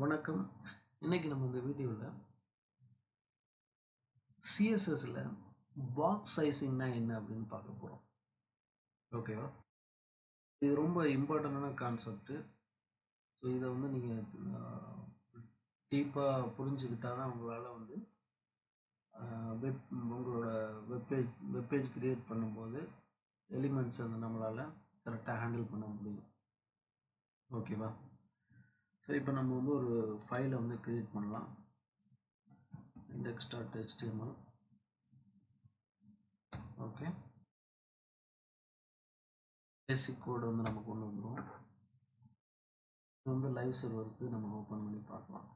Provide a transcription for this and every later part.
வணக்கம். இன்னைக்கு நம்ம இந்த வீடியோவில் சிஎஸ்எஸ்ல பாக்ஸ் சைசிங்னா என்ன அப்படின்னு பார்க்க போகிறோம். ஓகேவா? இது ரொம்ப இம்பார்ட்டண்டான கான்செப்ட். ஸோ இதை நீங்கள் டீப்பாக புரிஞ்சுக்கிட்டால் தான் உங்களால் உங்களோட வெப்பேஜ் கிரியேட் பண்ணும்போது எலிமெண்ட்ஸ் நம்மளால் கரெக்டாக ஹேண்டில் பண்ண முடியும். ஓகேவா? ஸோ இப்போ நம்ம ஒரு ஃபைலை கிரியேட் பண்ணலாம். index.html. ஓகே, பேசிக் கோடு நம்ம கொண்டு வந்துடும். இது லைவ் சர்வருக்கு நம்ம ஓப்பன் பண்ணி பார்க்கலாம்.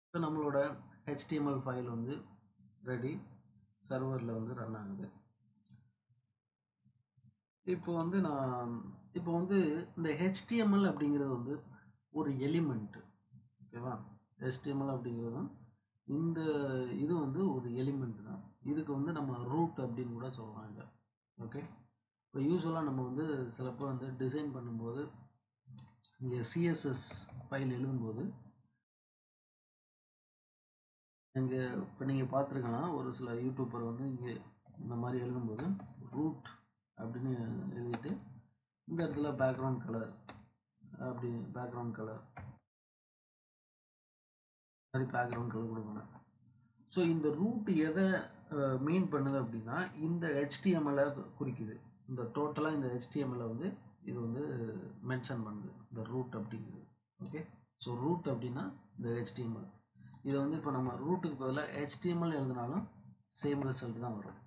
இப்போ நம்மளோட HTML ஃபைல் ரெடி, சர்வரில் ரன் ஆகுது. இப்போ இந்த HTML அப்படிங்கிறது ஒரு எலிமெண்ட். ஓகேவா? HTML அப்படிங்கிறது இந்த இது ஒரு எலிமெண்ட் தான். இதுக்கு நம்ம ரூட் அப்படின்னு கூட சொல்லலாம் இதை. ஓகே, இப்போ யூஸ்வலாக நம்ம சிலப்போ டிசைன் பண்ணும்போது இங்கே சிஎஸ்எஸ் ஃபைல் எழுதும்போது இங்கே இப்போ நீங்கள் பார்த்துருக்கலாம், ஒரு சில யூடியூபர் இங்கே இந்த மாதிரி எழுதும்போது ரூட் அப்படின்னு எழுதிட்டு இந்த இடத்துல பேக்ரவுண்ட் கலர் அப்படி பேக்ரவுண்ட் கலர் கொடுக்கணும். ஸோ இந்த ரூட் எதை மீன் பண்ணுது அப்படின்னா இந்த HTML குறிக்குது. இந்த டோட்டலாக இந்த HTML இது மென்ஷன் பண்ணுது, இந்த ரூட் அப்படிங்கிறது. ஓகே, ஸோ ரூட் அப்படின்னா இந்த HTML. இது இப்போ நம்ம ரூட்டுக்கு பதிலாக HTML எழுதினாலும் சேம் ரிசல்ட் தான் வரும்.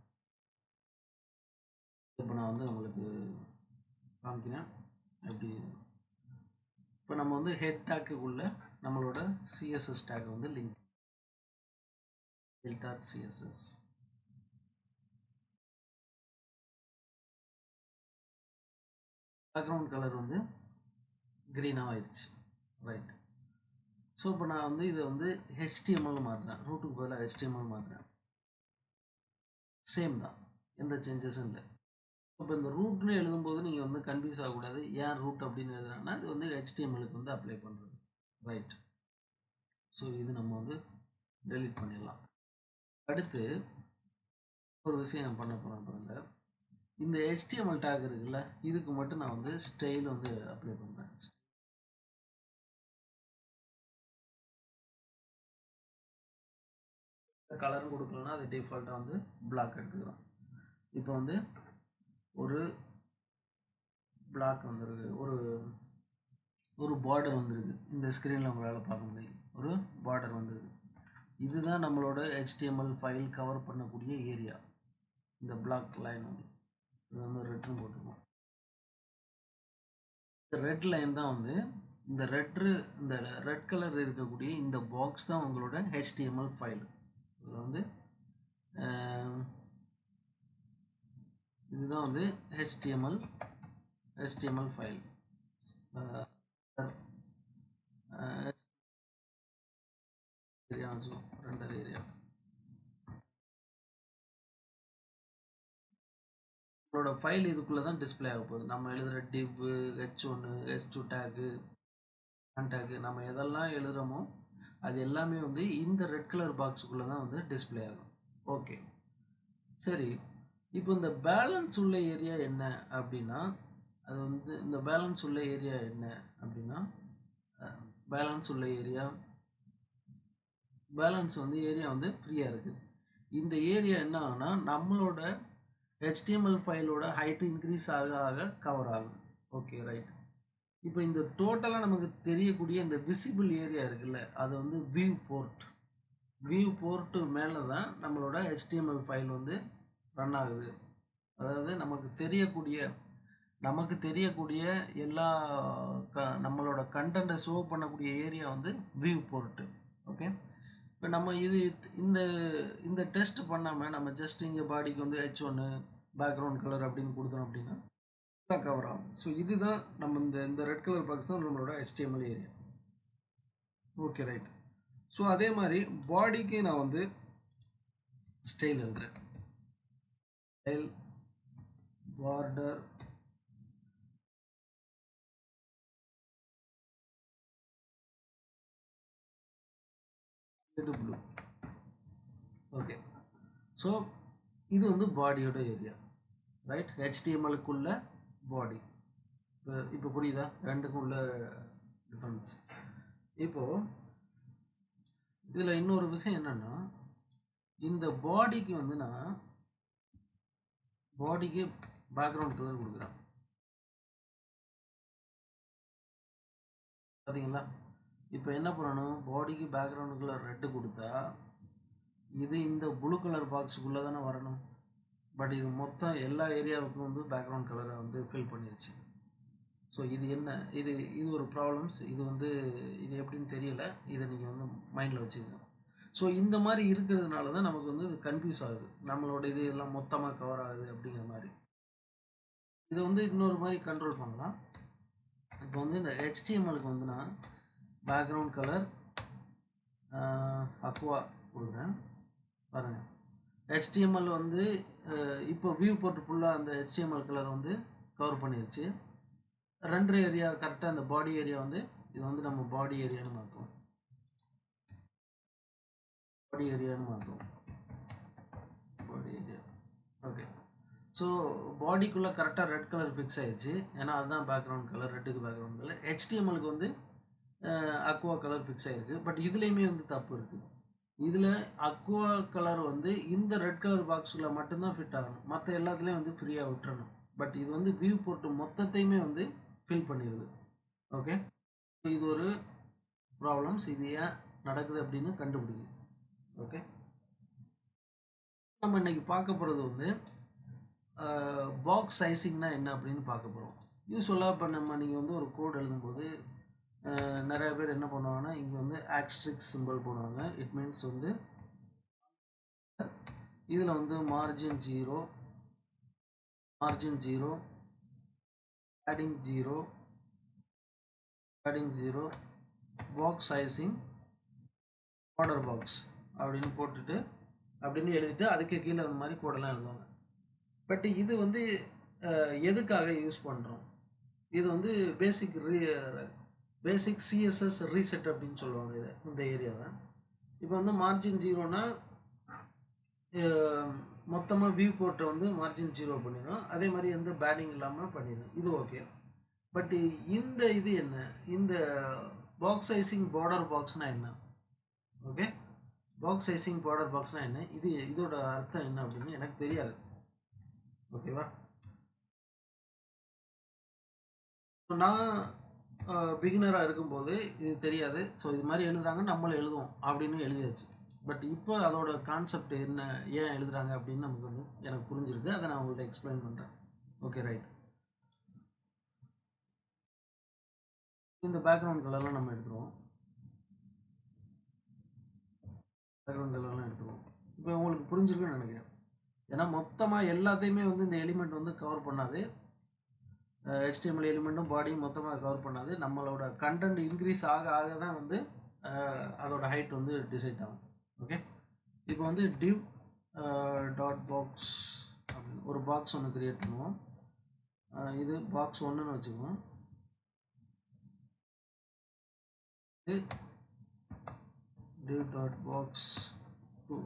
இப்போ நான் உங்களுக்கு காமிக்கிறேன் எப்படி. இப்போ நம்ம ஹெட் டேக்குக்குள்ள நம்மளோட CSS tag link .css. Background colour கிரீனாக ஆயிடுச்சு. ரைட். ஸோ இப்போ நான் இதை HTML மாற்றுறேன், ரூட்டுக்கு பதிலாக HTML மாற்றுறேன். சேம் தான், எந்த சேஞ்சஸும் இல்லை. இப்போ இந்த ரூட்னு எழுதும்போது நீங்கள் கன்ஃபியூஸ் ஆகக்கூடாது. ஏன் ரூட் அப்படின்னு எழுதுனா இது HTMLக்கு அப்ளை பண்ணுறது. ரைட். ஸோ இது நம்ம டெலீட் பண்ணிடலாம். அடுத்து ஒரு விஷயம் பண்ண போகிறேன் பாருங்க. இந்த HTML டேக் இருக்குல்ல, இதுக்கு மட்டும் நான் ஸ்டைல் அப்ளை பண்ணுறேன். கலரும் கொடுக்கலன்னா அது டிஃபால்ட்டாக பிளாக் எடுத்துக்கலாம். இப்போ ஒரு பிளாக் வந்துருக்கு, ஒரு பார்டர் வந்துருக்கு. இந்த ஸ்க்ரீனில் உங்களால் பார்க்க முடியும், ஒரு பார்டர் வந்துருக்கு. இதுதான் நம்மளோட HTML ஃபைல் கவர் பண்ணக்கூடிய ஏரியா. இந்த பிளாக் லைன் இது ரெட்னு போட்டுருக்கோம். இந்த ரெட் லைன் தான் இந்த ரெட் கலர் இருக்கக்கூடிய இந்த பாக்ஸ் தான் உங்களோட HTML ஃபைல். இதில் இதுதான் HTML ஃபைல். Render area. நம்மளோட ஃபைல் இதுக்குள்ளே தான் டிஸ்பிளே ஆக போகுது. நம்ம எழுதுகிற div, h1, h2 டேக்கு, டேக்கு, நம்ம எதெல்லாம் எழுதுகிறோமோ அது எல்லாமே இந்த ரெட் கலர் பாக்ஸுக்குள்ளே தான் டிஸ்பிளே ஆகும். ஓகே, சரி. இப்போ இந்த பேலன்ஸ் உள்ள ஏரியா என்ன அப்படின்னா, அது இந்த பேலன்ஸ் உள்ள ஏரியா என்ன அப்படின்னா, பேலன்ஸ் உள்ள ஏரியா ஏரியா ஃப்ரீயாக இருக்குது. இந்த ஏரியா என்ன ஆகுனா நம்மளோட HTML ஃபைலோட ஹைட் இன்க்ரீஸ் ஆக ஆக கவர் ஆகும். Okay, right. இப்போ இந்த டோட்டலாக நமக்கு தெரியக்கூடிய இந்த விசிபிள் ஏரியா இருக்குல்ல, அது வியூ போர்ட் மேலே தான் நம்மளோட HTML ஃபைல் ரன் ஆகுது. அதாவது நமக்கு தெரியக்கூடிய எல்லா நம்மளோட கண்டென்ட்டை ஷோ பண்ணக்கூடிய ஏரியா வியூ போர்ட். ஓகே, இப்போ நம்ம இந்த டெஸ்ட் பண்ணாமல் நம்ம ஜஸ்ட் இங்கே பாடிக்கு H1 பேக்ரவுண்ட் கலர் அப்படின்னு கொடுத்தோம் அப்படின்னா கவர் ஆகும். ஸோ இதுதான் நம்ம இந்த ரெட் கலர் பாக்ஸ் தான் நம்மளோட HTML area. Okay, right. So அதே மாதிரி பாடிக்கு நான் ஸ்டைல் எழுதுறேன். ஸ்டைல் பார்டர் இது ப்ளூ. ஓகே, ஸோ இது வந்து பாடியோட ஏரியா, ரைட்? ஹெச்டிஎம்எலுக்குள்ள பாடி. இப்போ புரியுதா ரெண்டுக்கும் உள்ள டிஃபரன்ஸ்? இப்போது இதில் இன்னொரு விஷயம் என்னென்னா, இந்த பாடிக்கு வந்து நான் பாடிக்கு பேக்ரவுண்ட் கலர் கொடுக்குறேன். பார்த்தீங்களா? இப்போ என்ன பண்ணணும், பாடிக்கு பேக்ரவுண்ட் கலர் ரெட்டு கொடுத்தா இது இந்த ப்ளூ கலர் பாக்ஸுக்குள்ளே தானே வரணும். பட் இது மொத்தம் எல்லா ஏரியாவுக்கும் வந்து பேக்ரவுண்ட் கலரை வந்து ஃபில் பண்ணிடுச்சு. ஸோ இது என்ன, இது இது ஒரு ப்ராப்ளம்ஸ். இது வந்து இது எப்படின்னு தெரியல, இதை நீங்கள் வந்து மைண்டில் வச்சுக்கணும். ஸோ இந்த மாதிரி இருக்கிறதுனால தான் நமக்கு வந்து இது கன்ஃபியூஸ் ஆகுது, நம்மளோட இது எல்லாம் மொத்தமாக கவர் ஆகுது அப்படிங்கிற மாதிரி. இதை வந்து இன்னொரு மாதிரி கண்ட்ரோல் பண்ணலாம். இப்போ வந்து இந்த ஹெச்டிஎம்எலுக்கு வந்து நான் பேக்ரவுண்ட் கலர் அக்வா கொடுக்குறேன். பாருங்கள், ஹெச்டிஎம்எல் வந்து இப்போ வியூ போர்ட் ஃபுல்லாக அந்த ஹெச்டிஎம்எல் கலர் வந்து கவர் பண்ணிடுச்சு. ரெண்டர் ஏரியா கரெக்டாக அந்த பாடி ஏரியா வந்து இது வந்து நம்ம பாடி ஏரியான்னு மாற்றுவோம். பாடி ஏரியான்னு மாற்றுவோம். பாடி ஏரியா. ஓகே, ஸோ பாடிக்குள்ளே கரெக்டாக ரெட் கலர் ஃபிக்ஸ் ஆயிடுச்சு, ஏன்னா அதுதான் பேக்ரவுண்ட் கலர், ரெட்டுக்கு பேக்ரவுண்ட் கலர். ஹெச்டிஎம்எலுக்கு வந்து அக்வா கலர் ஃபிக்ஸ் ஆகிருக்கு. பட் இதுலேயுமே வந்து தப்பு இருக்குது. இதில் அக்வா கலர் வந்து இந்த ரெட் கலர் பாக்ஸில் மட்டும்தான் ஃபிட் ஆகணும், மற்ற எல்லாத்துலேயும் வந்து ஃப்ரீயாக விட்டுறணும். பட் இது வந்து வியூ போட்டு மொத்தத்தையுமே வந்து ஃபில் பண்ணிடுது. ஓகே, இது ஒரு ப்ராப்ளம்ஸ். இது ஏன் நடக்குது அப்படின்னு கண்டுபிடிக்குது. ஓகே, நம்ம இன்னைக்கு பார்க்க போகிறது வந்து பாக்ஸ் சைஸிங்னா என்ன அப்படின்னு பார்க்க போகிறோம். யூஸ்வலாக இப்போ நீங்கள் வந்து ஒரு கோட் எழுதும்போது நிறைய பேர் என்ன பண்ணுவாங்கன்னா, இங்கே வந்து ஆஸ்ட்ரிக்ஸ் சிம்பிள் போடுவாங்க. இட் மீன்ஸ் வந்து இதில் வந்து margin 0, padding 0, box sizing border box அப்படின்னு போட்டுட்டு அப்படின்னு எழுதிட்டு அதுக்கு கீழே அந்த மாதிரி கோடெல்லாம் எழுதுவாங்க. பட் இது வந்து எதுக்காக யூஸ் பண்ணுறோம், இது வந்து பேசிக் சிஎஸ்எஸ் ரீசெட் அப்படின்னு சொல்லுவாங்க இதை, இந்த ஏரியாவை. இப்போ வந்து மார்ஜின் 0னா மொத்தமாக வியூ போர்ட்டை வந்து மார்ஜின் 0 பண்ணிடும், அதே மாதிரி எந்த பேடிங் இல்லாமல் பண்ணிடும். இது ஓகே. பட் இந்த இது என்ன, இந்த பாக்ஸ் சைஸிங் பார்டர் பாக்ஸ்னால் என்ன? ஓகே, பாக்ஸ் சைஸிங் பார்டர் பாக்ஸ்னால் என்ன, இதோட அர்த்தம் என்ன அப்படின்னு எனக்கு தெரியாது. ஓகேவா? நான் பிகினராக இருக்கும்போது இது தெரியாது. ஸோ இது மாதிரி எழுதுறாங்க, நம்மளும் எழுதுவோம் அப்படின்னு எழுதியாச்சு. பட் இப்போ அதோட கான்செப்ட் என்ன, ஏன் எழுதுறாங்க அப்படின்னு நமக்கு வந்து எனக்கு புரிஞ்சிருக்கு. அதை நான் உங்கள்கிட்ட எக்ஸ்பிளைன் பண்ணுறேன். Okay, right. இந்த பேக்ரவுண்ட் கலர்லாம் நம்ம எடுத்துருவோம். இப்போ உங்களுக்கு புரிஞ்சிருக்குன்னு நினைக்கிறேன். ஏன்னா மொத்தமாக எல்லாத்தையுமே வந்து இந்த எலிமெண்ட் வந்து கவர் பண்ணாது. HTML எலிமெண்ட்டும் பாடியும் மொத்தமாக கவர் பண்ணாது. நம்மளோட கண்டென்ட் இன்க்ரீஸ் ஆக ஆக தான் வந்து அதோட ஹைட் வந்து டிசைட் ஆகும். ஓகே, இப்போ வந்து div டாட் பாக்ஸ் அப்படின்னு ஒரு பாக்ஸ் ஒன்று கிரியேட் பண்ணுவோம். இது பாக்ஸ் 1ன்னு வச்சுக்குவோம். இது div டாட் பாக்ஸ் 2.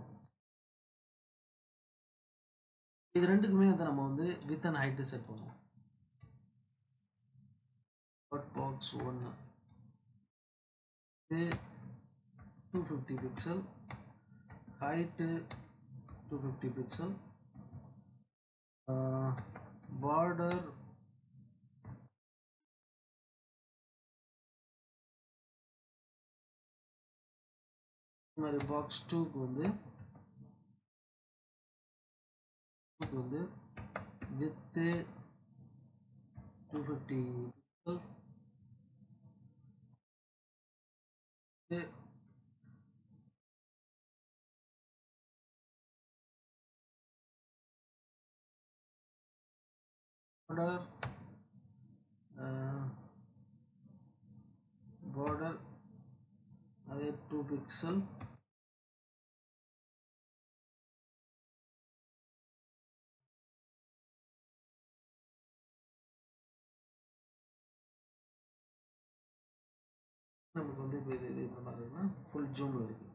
இது ரெண்டுக்குமே வந்து நம்ம வந்து வித் அண்ட் ஹைட்டு செட் பண்ணுவோம். பாக்ஸ் 1 இது 250 பிக்சல், ஹைட்டு 250 பிக்சல், பார்டர் மாதிரி பாக்ஸ் 2க்கு வந்து வித் 250 பிக்சல், border அதே 2 பிக்சல், நமக்கு வந்து இப்போ இது இந்த மாதிரி இருக்குன்னா ஃபுல் ஜூமில் இருக்குது.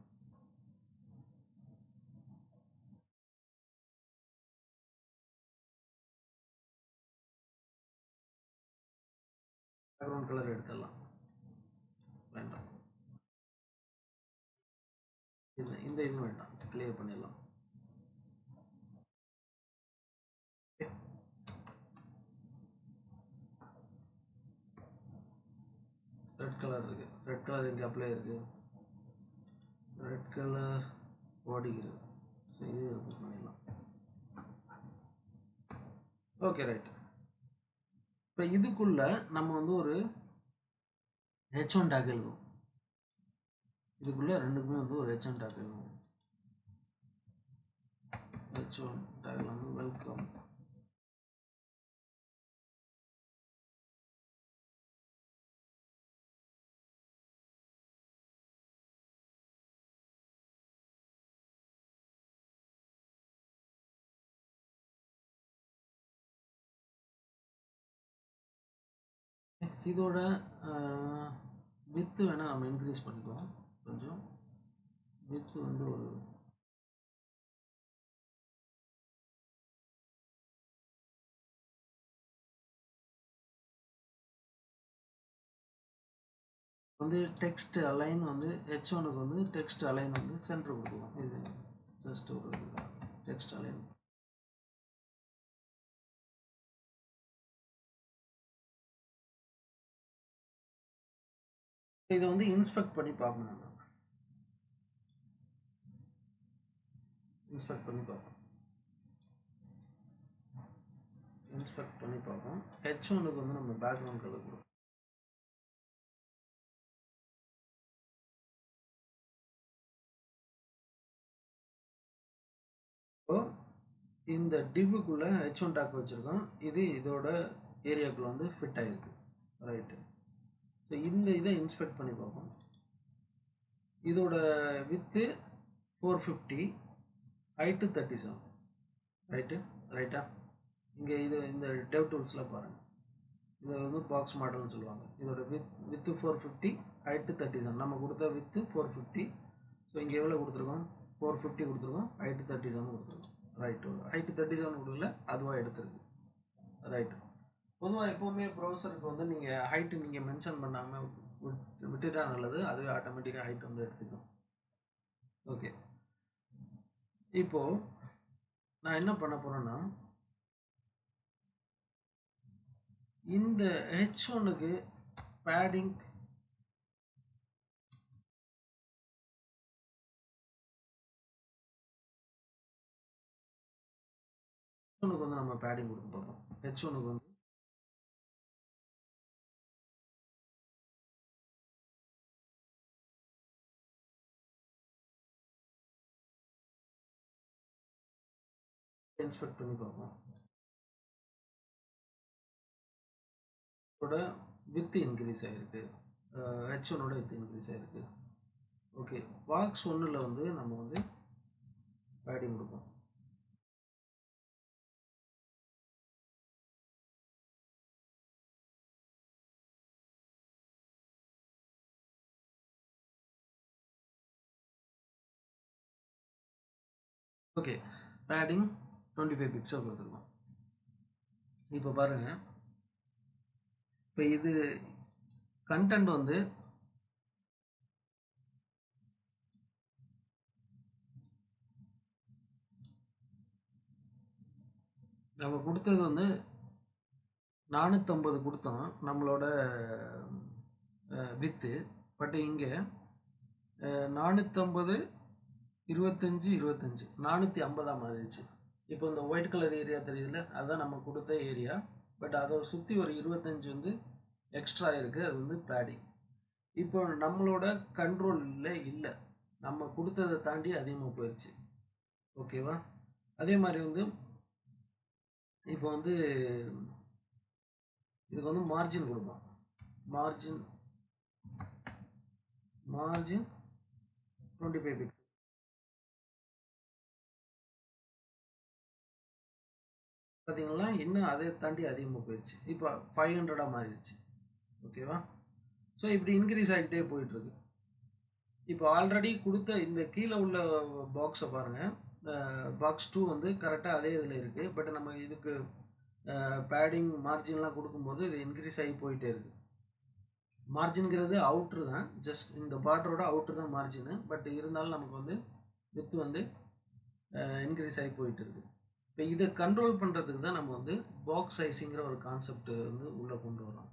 பேக்ரவுண்ட் கலர் எடுத்துடலாம், வேண்டாம். இந்த இது வேண்டாம், கிளியர் பண்ணிடலாம். ரெட் கலர் இருக்கு, ரெட் கலர் இங்கே அப்ளை இருக்கு, ரெட் கலர் பாடி இருக்கு. ஸோ இது ரிமூவ் பண்ணிடலாம். Okay right. இப்போ இதுக்குள்ள நம்ம வந்து ஒரு H1 டேக் எழுதுவோம். இதுக்குள்ள ரெண்டுக்குமே வந்து ஒரு H1 டேக் எழுதுவோம். H1 டேக்ல வந்து வெல்கம். இதோட வித்து வேணால் நம்ம இன்க்ரீஸ் பண்ணிக்குவோம். கொஞ்சம் வித்து வந்து ஒரு வந்து டெக்ஸ்ட் அலைன் வந்து H1க்கு வந்து டெக்ஸ்ட் அலைன் வந்து சென்டர் கொடுக்குவோம். இது ஜஸ்ட் ஒரு டெக்ஸ்ட் அலைன். இதை வந்து இன்ஸ்பெக்ட் பண்ணி பார்க்கணும். இன்ஸ்பெக்ட் பண்ணி பார்ப்போம். H1க்கு வந்து நம்ம பேக்ரவுண்ட் கலர் கொடுப்போம். இப்போ இந்த டிவ்வுக்குள்ள H1 டேக் வச்சிருக்கோம். இது இதோட ஏரியாக்குள்ள வந்து ஃபிட் ஆயிருக்கு. ரைட்டு. ஸோ இந்த இதை இன்ஸ்பெக்ட் பண்ணி பார்ப்போம். இதோட வித்து 450, ஹைட்டு 37. ரைட்டா. இங்கே இது இந்த டெவ் டூல்ஸில் பாருங்கள், இதை வந்து பாக்ஸ் மாடல்னு சொல்லுவாங்க. இதோட வித்து 450, ஹைட்டு 37. நம்ம கொடுத்த வித்து 450. ஸோ இங்கே எவ்வளோ கொடுத்துருக்கோம்? 450 கொடுத்துருக்கோம், ஹைட்டு 37 கொடுத்துருக்கோம். ரைட்டு. ஹைட்டு 37 கொடுக்கல, அதுவாக எடுத்துருக்கு. ரைட்டு. பொதுவாக எப்போவுமே ப்ரௌசருக்கு வந்து நீங்கள் ஹைட்டு நீங்கள் மென்ஷன் பண்ணாமல் விட்டுட்டா நல்லது. அதுவே ஆட்டோமேட்டிக்காக ஹைட் வந்து எடுத்துக்கும். ஓகே. இப்போது நான் என்ன பண்ண போகிறேன்னா, இந்த H1க்கு பேடிங் வந்து நம்ம பேடிங் கொடுக்க போகிறோம். H1க்கு வந்து இன்ஸ்பெக்ட் பண்ணி பார்ப்போம். இதோட வித் இன்க்ரீஸ் ஆகிருக்கு, H1ஓட வித் இன்க்ரீஸ் ஆகிருக்கு. ஓகே. பாக்ஸ் 1ல் வந்து நம்ம வந்து பேடிங் கொடுப்போம். ஓகே. பேடிங் 25 பிக்சல் கொடுத்துருக்கோம். இப்போ பாருங்க, இப்போ இது கண்டென்ட் வந்து நம்ம கொடுத்தது வந்து 450 கொடுத்தோம் நம்மளோட வித்து. பட் இங்கே 450, 25, 25, 450 மாறிடுச்சு. இப்போ இந்த ஒயிட் கலர் ஏரியா தெரியுதுல்ல, அதுதான் நம்ம கொடுத்த ஏரியா. பட் அதை சுற்றி ஒரு 25 வந்து எக்ஸ்ட்ரா இருக்குது, அது வந்து பேடிங். இப்போ நம்மளோட கண்ட்ரோலில் இல்லை, நம்ம கொடுத்ததை தாண்டி அதிகமாக போயிடுச்சு. ஓகேவா? அதே மாதிரி வந்து இப்போ வந்து இதுக்கு வந்து மார்ஜின் கொடுப்போம். Margin 25 pixel. பார்த்தீங்களா, இன்னும் அதை தாண்டி அதிகமாக போயிடுச்சு. இப்போ 500 மாறிடுச்சு. ஓகேவா? ஸோ இப்படி இன்க்ரீஸ் ஆகிட்டே போயிட்டுருக்கு. இப்போ ஆல்ரெடி கொடுத்த இந்த கீழே உள்ள பாக்ஸை பாருங்கள். பாக்ஸ் 2 வந்து கரெக்டாக அதே இதில் இருக்குது. பட் நம்ம இதுக்கு பேடிங் மார்ஜின்லாம் கொடுக்கும்போது இது இன்க்ரீஸ் ஆகி போயிட்டே இருக்குது. மார்ஜின்ங்கிறது அவுட்ரு தான், ஜஸ்ட் இந்த பார்டரோட அவுட்ரு தான் மார்ஜின். பட் இருந்தாலும் நமக்கு வந்து வித் வந்து இன்க்ரீஸ் ஆகி போயிட்டு இருக்கு. இப்போ இதை கண்ட்ரோல் பண்ணுறதுக்கு தான் நம்ம வந்து பாக்ஸ் சைஸிங்கிற ஒரு கான்செப்ட் வந்து உள்ளே கொண்டு வரோம்.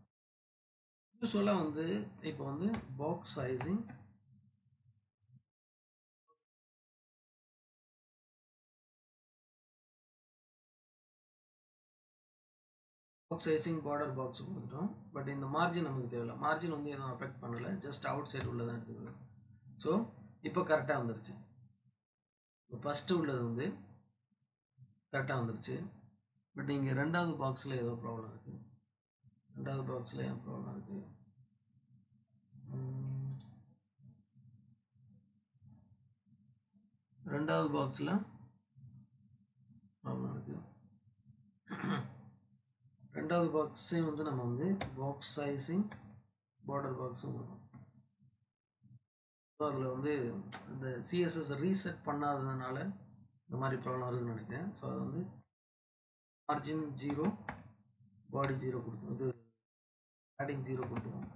யூஸ்வலாக வந்து இப்போ வந்து box sizing box sizing border box கொடுத்துட்டோம். பட் இந்த மார்ஜின் நமக்கு தேவையில்லை. மார்ஜின் வந்து எதுவும் அஃபெக்ட் பண்ணலை, ஜஸ்ட் அவுட் சைடு உள்ளதான் எடுத்துக்கிறேன். ஸோ இப்போ கரெக்டாக வந்துருச்சு. இப்போ ஃபஸ்ட்டு உள்ளது வந்து கரெக்டாக வந்துருச்சு. பட் இங்கே ரெண்டாவது பாக்ஸில் ஏதோ ப்ராப்ளம் இருக்குது. ரெண்டாவது பாக்ஸில் ஏன் ப்ராப்ளம் இருக்குது? ரெண்டாவது பாக்ஸில் ப்ராப்ளம் இருக்குது. ரெண்டாவது பாக்ஸே வந்து நம்ம வந்து பாக்ஸ் சைஸிங் பார்டர் பாக்ஸும் வரும். ஸோ அதில் வந்து இந்த சிஎஸ்எஸ் ரீசெட் பண்ணாததுனால இந்த மாதிரி ப்ராப்ளம் வருதுன்னு நினைக்கிறேன். ஸோ அது வந்து மார்ஜின் 0 பாடி 0 கொடுத்தோம், இது பேடிங் 0 கொடுத்துருவோம்.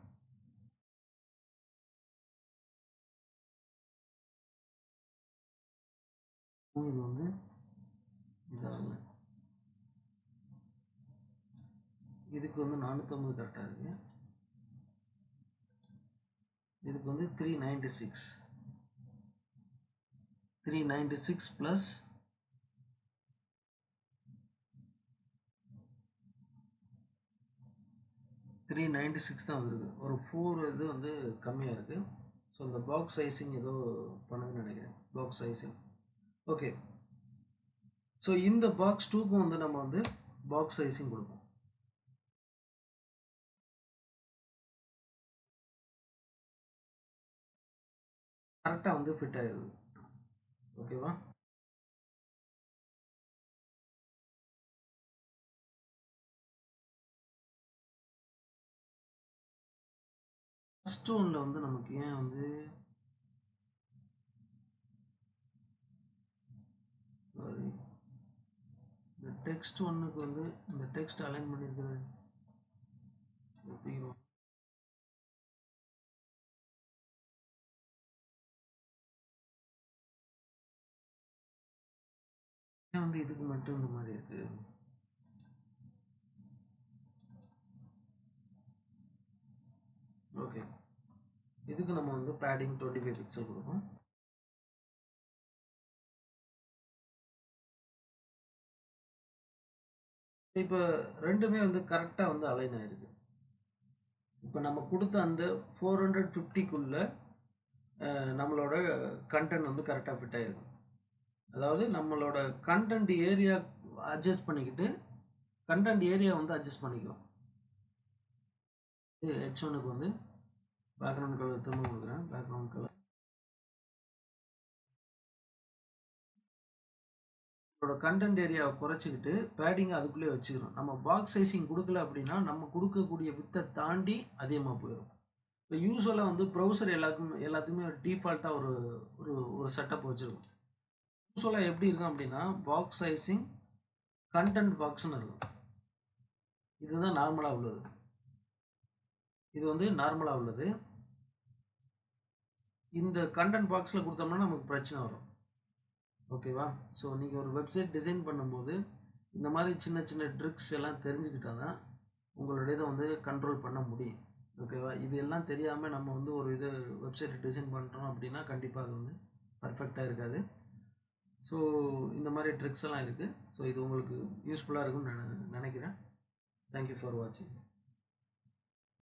இது வந்து இதாகல, இதுக்கு வந்து 450 கரெக்டாக இருக்கு. இதுக்கு வந்து 396 ப்ளஸ் 396 தான் வந்திருக்கு. ஒரு 4 இது வந்து கம்மியாக இருக்குது. ஸோ இந்த பாக்ஸ் சைஸிங் ஏதோ பண்ணுதுன்னு நினைக்கிறேன். Box sizing okay. ஸோ இந்த பாக்ஸ் 2க்கும் வந்து நம்ம வந்து பாக்ஸ் சைஸிங் கொடுப்போம். கரெக்டாக வந்து ஃபிட் ஆயிடுது. ஓகேவா? ஃபர்ஸ்ட் ஒன்ல வந்து நமக்கு ஏன் வந்து சாரி இந்த டெக்ஸ்ட் ஒன்றுக்கு வந்து இந்த டெக்ஸ்ட் அலைன் பண்ணியிருக்கிறது ஏன் வந்து இதுக்கு மட்டும் இந்த மாதிரி இருக்கு? ஓகே, இதுக்கு நம்ம வந்து பேடிங் 25 பிக்சல் கொடுப்போம். இப்போ ரெண்டுமே வந்து கரெக்டாக வந்து அலைன் ஆயிருக்கு. இப்போ நம்ம கொடுத்த அந்த 450க்குள்ள நம்மளோட கண்டென்ட் வந்து கரெக்டாக ஃபிட் ஆயிருக்கும். அதாவது நம்மளோட கண்டென்ட் ஏரியா அட்ஜஸ்ட் பண்ணிக்கிட்டு கண்டென்ட் ஏரியா வந்து அட்ஜஸ்ட் பண்ணிக்கிறோம். H1க்கு வந்து பேக்ரவுண்ட் கலர் திரும்ப கொடுக்குறேன். பேக்ரவுண்ட் கலர் கண்டென்ட் ஏரியாவை குறைச்சிக்கிட்டு பேடிங் அதுக்குள்ளே வச்சுக்கிறோம். நம்ம பாக்ஸ் சைஸிங் கொடுக்கல அப்படின்னா நம்ம கொடுக்கக்கூடிய வித்தை தாண்டி அதிகமாக போயிடும். இப்போ யூஸ்வலாக வந்து ப்ரௌசர் எல்லாத்துக்குமே டிஃபால்ட்டாக ஒரு ஒரு ஒரு செட்டப் வச்சுருக்கும். யூஸ்வலாக எப்படி இருக்கும் அப்படின்னா பாக்ஸ் சைஸிங் கண்டென்ட் பாக்ஸ்ன்னு இருக்கும். இதுதான் நார்மலாக உள்ளது. இது வந்து நார்மலாக உள்ளது. இந்த கண்டென்ட் பாக்ஸில் கொடுத்தோம்னா நமக்கு பிரச்சனை வரும். ஓகேவா? ஸோ நீங்கள் ஒரு வெப்சைட் டிசைன் பண்ணும்போது இந்த மாதிரி சின்ன சின்ன ட்ரிக்ஸ் எல்லாம் தெரிஞ்சுக்கிட்டால் தான் உங்களோட இதை வந்து கண்ட்ரோல் பண்ண முடியும். ஓகேவா? இது எல்லாம் தெரியாமல் நம்ம வந்து ஒரு இது வெப்சைட் டிசைன் பண்ணுறோம் அப்படின்னா கண்டிப்பாக அது வந்து பர்ஃபெக்டாக இருக்காது. ஸோ இந்த மாதிரி ட்ரிக்ஸ் எல்லாம் இருக்குது. ஸோ இது உங்களுக்கு யூஸ்ஃபுல்லாக இருக்கும்னு நினைக்கிறேன். தேங்க்யூ ஃபார் வாட்சிங்.